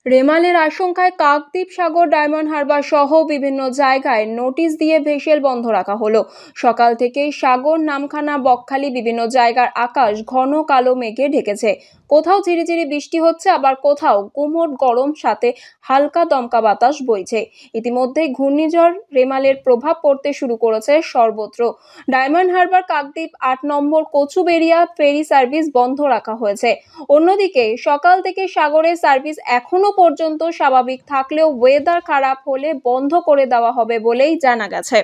রেমালের আশঙ্কায় কাকদ্বীপ সাগর, ডায়মন্ড হারবার সহ বিভিন্ন জায়গায় নোটিশ দিয়ে ভেসেল বন্ধ রাখা হলো। সকাল থেকেই সাগর, নামখানা, বকখালি বিভিন্ন জায়গার আকাশ ঘন কালো মেঘে ঢেকেছে। কোথাও ঝিরিঝিরি বৃষ্টি হচ্ছে, আবার কোথাও গুমোট গরম, সাথে হালকা দমকা বাতাস বইছে। ইতিমধ্যেই ঘূর্ণিঝড় রেমালের প্রভাব পড়তে শুরু করেছে সর্বত্র। ডায়মন্ড হারবার, কাকদ্বীপ 8 নম্বর কচুবেড়িয়া ফেরি সার্ভিস বন্ধ রাখা হয়েছে। অন্যদিকে সকাল থেকে সাগরের সার্ভিস এখনো পর্যন্ত স্বাভাবিক থাকলেও ওয়েদার খারাপ হলে বন্ধ করে দেওয়া হবে বলেই জানা গেছে।